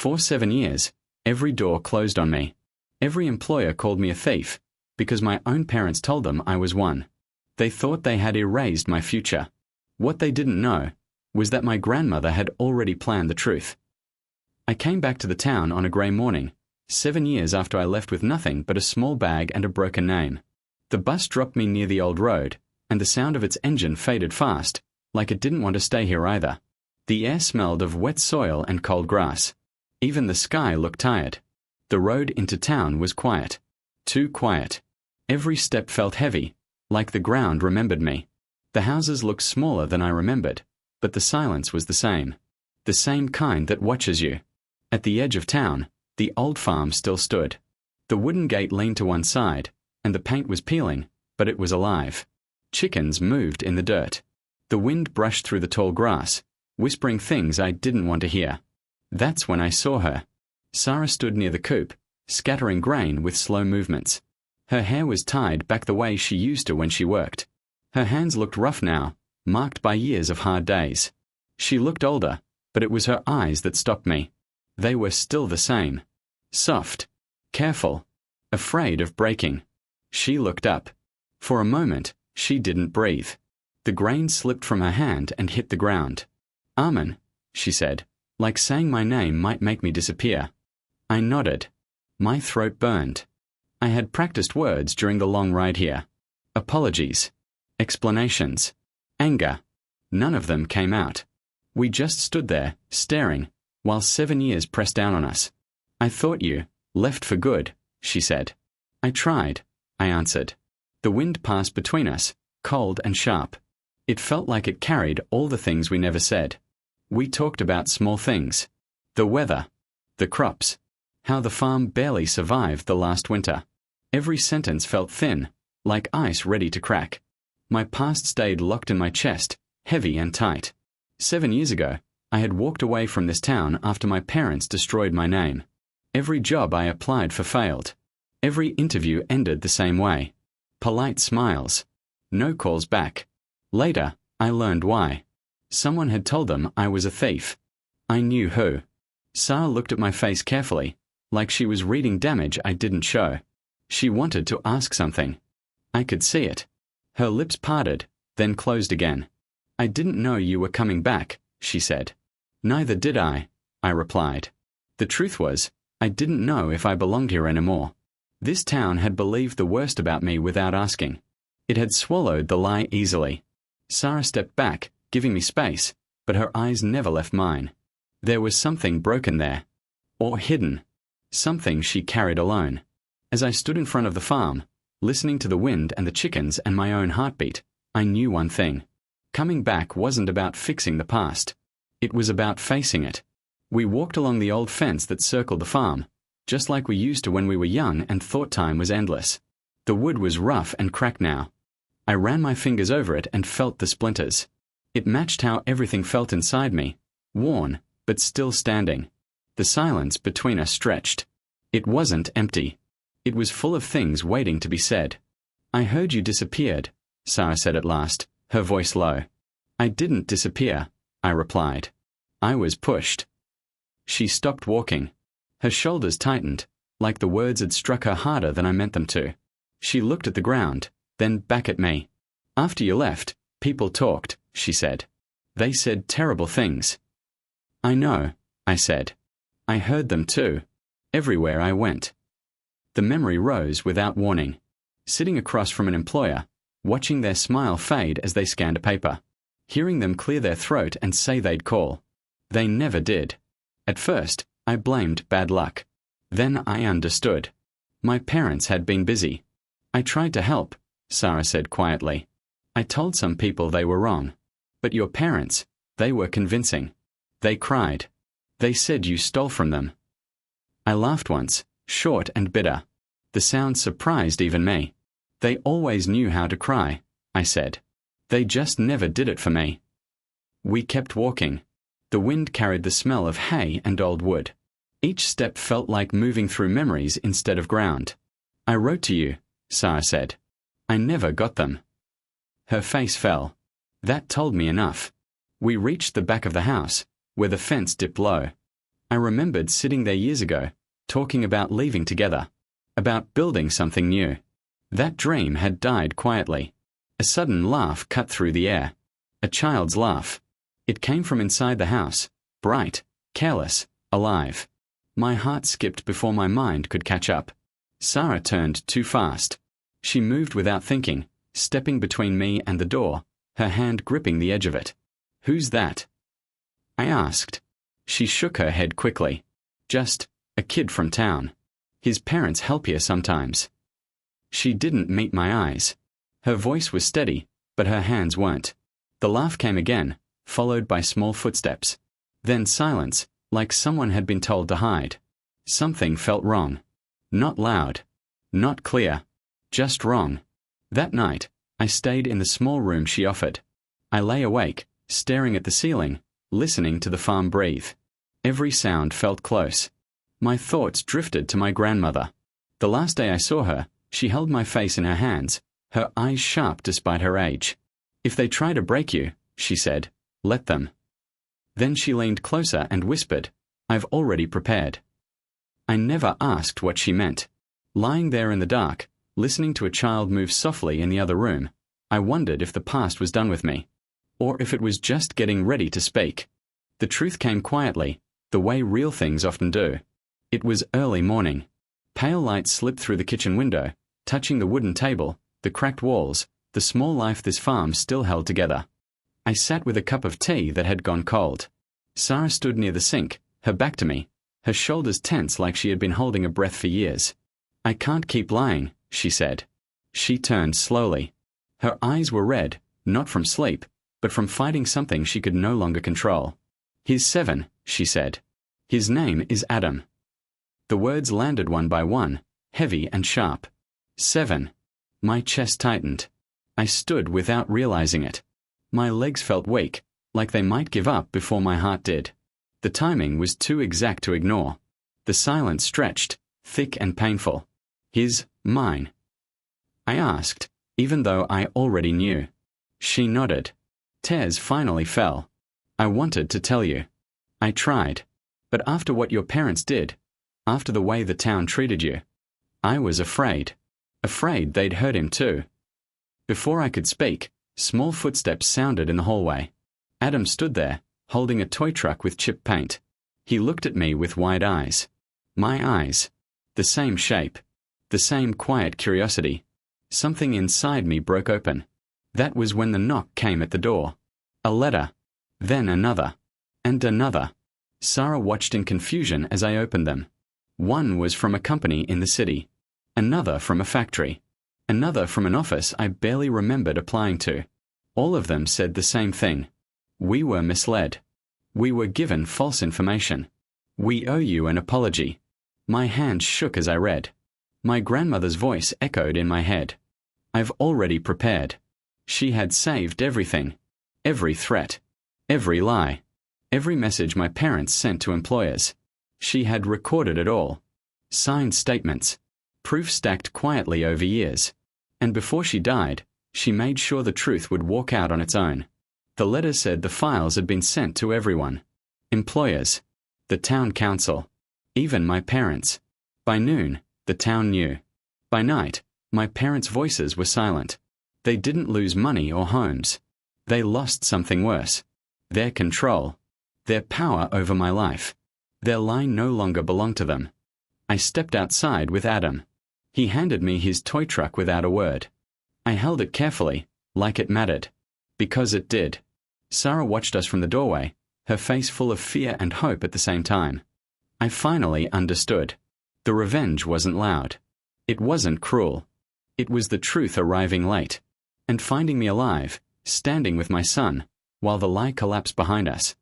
For 7 years, every door closed on me. Every employer called me a thief, because my own parents told them I was one. They thought they had erased my future. What they didn't know was that my grandmother had already planned the truth. I came back to the town on a grey morning, 7 years after I left with nothing but a small bag and a broken name. The bus dropped me near the old road, and the sound of its engine faded fast, like it didn't want to stay here either. The air smelled of wet soil and cold grass. Even the sky looked tired. The road into town was quiet. Too quiet. Every step felt heavy, like the ground remembered me. The houses looked smaller than I remembered, but the silence was the same. The same kind that watches you. At the edge of town, the old farm still stood. The wooden gate leaned to one side, and the paint was peeling, but it was alive. Chickens moved in the dirt. The wind brushed through the tall grass, whispering things I didn't want to hear. That's when I saw her. Sarah stood near the coop, scattering grain with slow movements. Her hair was tied back the way she used to when she worked. Her hands looked rough now, marked by years of hard days. She looked older, but it was her eyes that stopped me. They were still the same. Soft. Careful. Afraid of breaking. She looked up. For a moment, she didn't breathe. The grain slipped from her hand and hit the ground. "Armin," she said, like saying my name might make me disappear. I nodded. My throat burned. I had practiced words during the long ride here. Apologies. Explanations. Anger. None of them came out. We just stood there, staring, while 7 years pressed down on us. "I thought you left for good," she said. "I tried," I answered. The wind passed between us, cold and sharp. It felt like it carried all the things we never said. We talked about small things. The weather. The crops. How the farm barely survived the last winter. Every sentence felt thin, like ice ready to crack. My past stayed locked in my chest, heavy and tight. 7 years ago, I had walked away from this town after my parents destroyed my name. Every job I applied for failed. Every interview ended the same way. Polite smiles. No calls back. Later, I learned why. Someone had told them I was a thief. I knew who. Sarah looked at my face carefully, like she was reading damage I didn't show. She wanted to ask something. I could see it. Her lips parted, then closed again. "I didn't know you were coming back," she said. "Neither did I replied. The truth was, I didn't know if I belonged here anymore. This town had believed the worst about me without asking. It had swallowed the lie easily. Sarah stepped back, giving me space, but her eyes never left mine. There was something broken there. Or hidden. Something she carried alone. As I stood in front of the farm, listening to the wind and the chickens and my own heartbeat, I knew one thing. Coming back wasn't about fixing the past. It was about facing it. We walked along the old fence that circled the farm, just like we used to when we were young and thought time was endless. The wood was rough and cracked now. I ran my fingers over it and felt the splinters. It matched how everything felt inside me, worn, but still standing. The silence between us stretched. It wasn't empty. It was full of things waiting to be said. "I heard you disappeared," Sarah said at last, her voice low. "I didn't disappear," I replied. "I was pushed." She stopped walking. Her shoulders tightened, like the words had struck her harder than I meant them to. She looked at the ground, then back at me. "After you left, people talked," she said. "They said terrible things." "I know," I said. "I heard them too. Everywhere I went." The memory rose without warning. Sitting across from an employer, watching their smile fade as they scanned a paper. Hearing them clear their throat and say they'd call. They never did. At first, I blamed bad luck. Then I understood. My parents had been busy. "I tried to help," Sarah said quietly. "I told some people they were wrong. But your parents, they were convincing. They cried. They said you stole from them." I laughed once, short and bitter. The sound surprised even me. "They always knew how to cry," I said. "They just never did it for me." We kept walking. The wind carried the smell of hay and old wood. Each step felt like moving through memories instead of ground. "I wrote to you," Sarah said. "I never got them." Her face fell. That told me enough. We reached the back of the house, where the fence dipped low. I remembered sitting there years ago, talking about leaving together, about building something new. That dream had died quietly. A sudden laugh cut through the air. A child's laugh. It came from inside the house, bright, careless, alive. My heart skipped before my mind could catch up. Sarah turned too fast. She moved without thinking, stepping between me and the door, her hand gripping the edge of it. "Who's that?" I asked. She shook her head quickly. "Just a kid from town. His parents help here sometimes." She didn't meet my eyes. Her voice was steady, but her hands weren't. The laugh came again, followed by small footsteps. Then silence, like someone had been told to hide. Something felt wrong. Not loud. Not clear. Just wrong. That night, I stayed in the small room she offered. I lay awake, staring at the ceiling, listening to the farm breathe. Every sound felt close. My thoughts drifted to my grandmother. The last day I saw her, she held my face in her hands, her eyes sharp despite her age. "If they try to break you," she said, "let them." Then she leaned closer and whispered, "I've already prepared." I never asked what she meant. Lying there in the dark, listening to a child move softly in the other room, I wondered if the past was done with me, or if it was just getting ready to speak. The truth came quietly, the way real things often do. It was early morning. Pale light slipped through the kitchen window, touching the wooden table, the cracked walls, the small life this farm still held together. I sat with a cup of tea that had gone cold. Sarah stood near the sink, her back to me, her shoulders tense like she had been holding a breath for years. "I can't keep lying," she said. She turned slowly. Her eyes were red, not from sleep, but from fighting something she could no longer control. "He's 7, she said. "His name is Adam." The words landed one by one, heavy and sharp. 7. My chest tightened. I stood without realizing it. My legs felt weak, like they might give up before my heart did. The timing was too exact to ignore. The silence stretched, thick and painful. Mine. I asked, even though I already knew. She nodded. Tears finally fell. "I wanted to tell you. I tried. But after what your parents did, after the way the town treated you, I was afraid. Afraid they'd hurt him too." Before I could speak, small footsteps sounded in the hallway. Adam stood there, holding a toy truck with chipped paint. He looked at me with wide eyes. My eyes. The same shape. The same quiet curiosity. Something inside me broke open. That was when the knock came at the door. A letter. Then another. And another. Sarah watched in confusion as I opened them. One was from a company in the city. Another from a factory. Another from an office I barely remembered applying to. All of them said the same thing. "We were misled. We were given false information. We owe you an apology." My hand shook as I read. My grandmother's voice echoed in my head. "I've already prepared." She had saved everything. Every threat. Every lie. Every message my parents sent to employers. She had recorded it all. Signed statements. Proof stacked quietly over years. And before she died, she made sure the truth would walk out on its own. The letter said the files had been sent to everyone. Employers. The town council. Even my parents. By noon, the town knew. By night, my parents' voices were silent. They didn't lose money or homes. They lost something worse. Their control. Their power over my life. Their line no longer belonged to them. I stepped outside with Adam. He handed me his toy truck without a word. I held it carefully, like it mattered. Because it did. Sarah watched us from the doorway, her face full of fear and hope at the same time. I finally understood. The revenge wasn't loud. It wasn't cruel. It was the truth arriving late, and finding me alive, standing with my son, while the lie collapsed behind us.